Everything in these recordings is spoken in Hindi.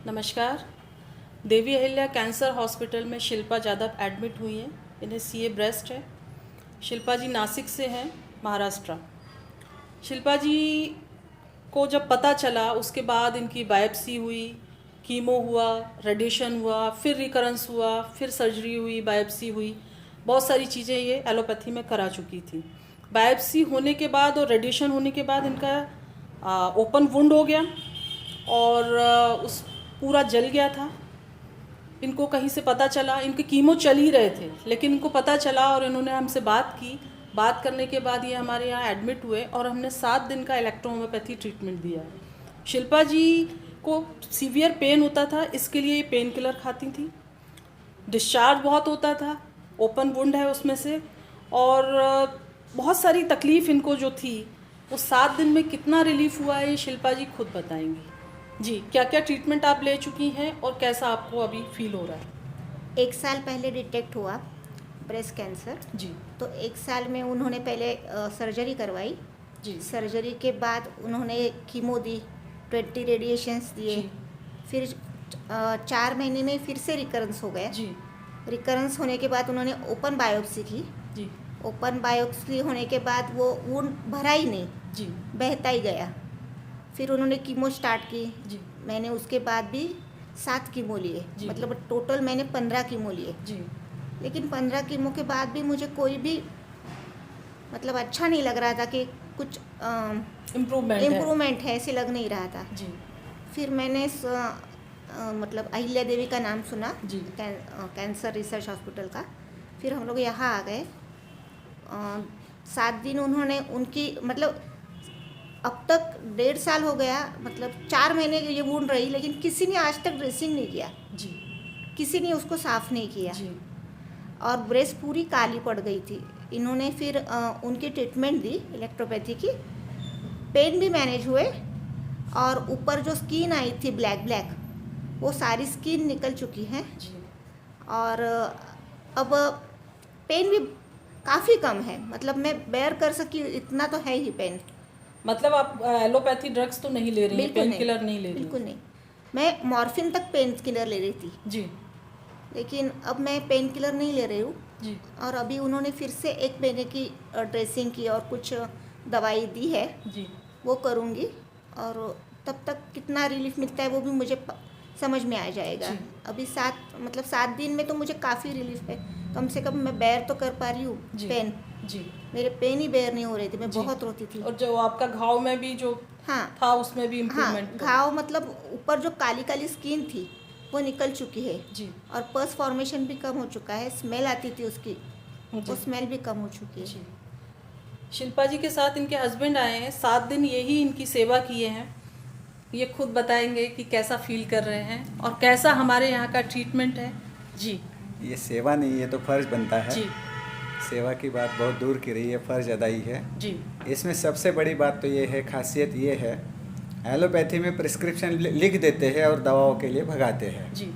नमस्कार। देवी अहिल्या कैंसर हॉस्पिटल में शिल्पा यादव एडमिट हुई हैं। इन्हें सीए ब्रेस्ट है। शिल्पा जी नासिक से हैं, महाराष्ट्र। शिल्पा जी को जब पता चला उसके बाद इनकी बायोप्सी हुई, कीमो हुआ, रेडिएशन हुआ, फिर रिकरेंस हुआ, फिर सर्जरी हुई, बायोप्सी हुई, बहुत सारी चीज़ें ये एलोपैथी में करा चुकी थी। बायोप्सी होने के बाद और रेडिएशन होने के बाद इनका ओपन वुंड हो गया और उस पूरा जल गया था। इनको कहीं से पता चला, इनके कीमो चल ही रहे थे, लेकिन इनको पता चला और इन्होंने हमसे बात की। बात करने के बाद ये हमारे यहाँ एडमिट हुए और हमने 7 दिन का इलेक्ट्रोहोम्योपैथी ट्रीटमेंट दिया है। शिल्पा जी को सीवियर पेन होता था, इसके लिए ये पेन किलर खाती थी। डिस्चार्ज बहुत होता था, ओपन वुंड है उसमें से, और बहुत सारी तकलीफ़ इनको जो थी वो 7 दिन में कितना रिलीफ हुआ है ये शिल्पा जी खुद बताएंगी। जी, क्या क्या ट्रीटमेंट आप ले चुकी हैं और कैसा आपको अभी फील हो रहा है? 1 साल पहले डिटेक्ट हुआ ब्रेस्ट कैंसर। जी। तो 1 साल में उन्होंने पहले सर्जरी करवाई। जी। सर्जरी के बाद उन्होंने कीमो दी, 20 रेडिएशंस दिए। फिर 4 महीने में फिर से रिकरेंस हो गया। जी। रिकरेंस होने के बाद उन्होंने ओपन बायोप्सी की। जी। ओपन बायोप्सी होने के बाद वो वुंड भरा ही नहीं। जी। बहता ही गया। फिर उन्होंने कीमो स्टार्ट की। जी। मैंने उसके बाद भी 7 कीमो लिए, मतलब टोटल मैंने 15 कीमो लिए। जी। लेकिन 15 कीमो के बाद भी मुझे कोई भी मतलब अच्छा नहीं लग रहा था कि कुछ इम्प्रूवमेंट है, ऐसे लग नहीं रहा था। जी। फिर मैंने मतलब अहिल्या देवी का नाम सुना, जी। कैंसर रिसर्च हॉस्पिटल का। फिर हम लोग यहाँ आ गए। 7 दिन उन्होंने उनकी मतलब अब तक 1.5 साल हो गया, मतलब 4 महीने ये वुंड रही, लेकिन किसी ने आज तक ड्रेसिंग नहीं किया। जी। किसी ने उसको साफ़ नहीं किया। जी। और ब्रेस्ट पूरी काली पड़ गई थी। इन्होंने फिर उनकी ट्रीटमेंट दी इलेक्ट्रोपैथी की। पेन भी मैनेज हुए और ऊपर जो स्किन आई थी ब्लैक वो सारी स्किन निकल चुकी है। जी। और अब पेन भी काफ़ी कम है, मतलब मैं बेयर कर सकी इतना तो है ही पेन। मतलब आप एलोपैथी ड्रग्स तो नहीं ले रही हैं, पेन किलर नहीं ले रही? बिल्कुल नहीं। मैं मॉर्फिन तक पेन किलर ले रही थी। जी। लेकिन अब मैं पेन किलर नहीं ले रही हूँ। जी। और अभी उन्होंने फिर से 1 महीने की ड्रेसिंग की और कुछ दवाई दी है। जी। वो करूँगी और तब तक कितना रिलीफ मिलता है वो भी मुझे समझ में आ जाएगा। अभी 7 दिन में तो मुझे काफ़ी रिलीफ है। कम से कम मैं बेयर तो कर पा रही हूँ पेन। जी। मेरे पेन ही बेयर नहीं हो रहे थे, मैं बहुत रोती थी। और जो आपका घाव में भी जो था उसमें भी इम्प्रूवमेंट? घाव मतलब ऊपर जो काली काली स्किन थी वो निकल चुकी है। जी। और पस फॉर्मेशन भी कम हो चुका है। स्मेल आती थी उसकी, वो स्मेल भी कम हो चुकी है। जी। शिल्पा जी के साथ इनके हस्बैंड आए हैं, 7 दिन यही इनकी सेवा किए हैं। ये खुद बताएंगे कि कैसा फील कर रहे हैं और कैसा हमारे यहाँ का ट्रीटमेंट है। जी। ये सेवा नहीं, ये तो फ़र्ज़ बनता है। जी। सेवा की बात बहुत दूर की रही है, फ़र्ज़ अदा ही है। जी। इसमें सबसे बड़ी बात तो ये है, खासियत ये है, एलोपैथी में प्रिस्क्रिप्शन लिख देते हैं और दवाओं के लिए भगाते हैं। जी।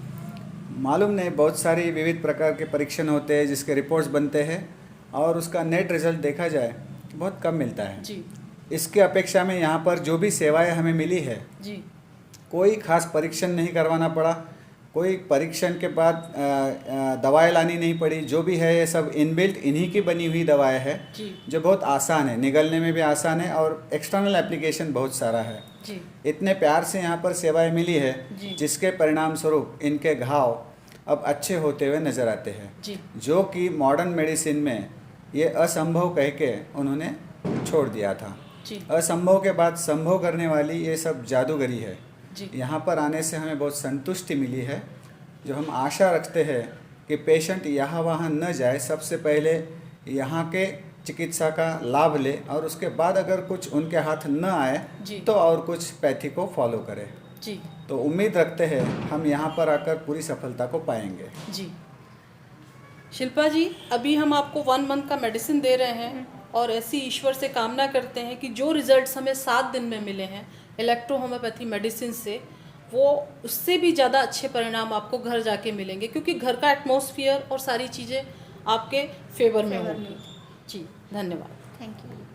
मालूम नहीं, बहुत सारी विविध प्रकार के परीक्षण होते हैं जिसके रिपोर्ट्स बनते हैं और उसका नेट रिज़ल्ट देखा जाए तो बहुत कम मिलता है। जी। इसके अपेक्षा में यहाँ पर जो भी सेवाएं हमें मिली है, जी। कोई खास परीक्षण नहीं करवाना पड़ा, कोई परीक्षण के बाद दवाएं लानी नहीं पड़ी। जो भी है ये सब इनबिल्ट इन्हीं की बनी हुई दवाएं है, जो बहुत आसान है, निगलने में भी आसान है और एक्सटर्नल एप्लीकेशन बहुत सारा है। जी। इतने प्यार से यहाँ पर सेवाएं मिली है, जिसके परिणाम स्वरूप इनके घाव अब अच्छे होते हुए नज़र आते हैं। जी। जो कि मॉडर्न मेडिसिन में ये असंभव कह के उन्होंने छोड़ दिया था। जी। असंभव के बाद संभव करने वाली ये सब जादूगरी है। जी। यहाँ पर आने से हमें बहुत संतुष्टि मिली है, जो हम आशा रखते हैं कि पेशेंट यहाँ वहाँ न जाए, सबसे पहले यहाँ के चिकित्सा का लाभ ले और उसके बाद अगर कुछ उनके हाथ न आए तो और कुछ पैथी को फॉलो करें। जी। तो उम्मीद रखते हैं हम यहाँ पर आकर पूरी सफलता को पाएंगे। जी। शिल्पा जी, अभी हम आपको 1 मंथ का मेडिसिन दे रहे हैं और ऐसी ईश्वर से कामना करते हैं कि जो रिजल्ट्स हमें 7 दिन में मिले हैं इलेक्ट्रो होम्योपैथी मेडिसिन से, वो उससे भी ज़्यादा अच्छे परिणाम आपको घर जाके मिलेंगे, क्योंकि घर का एटमॉस्फेयर और सारी चीज़ें आपके फेवर में होंगी। जी, धन्यवाद। Thank you.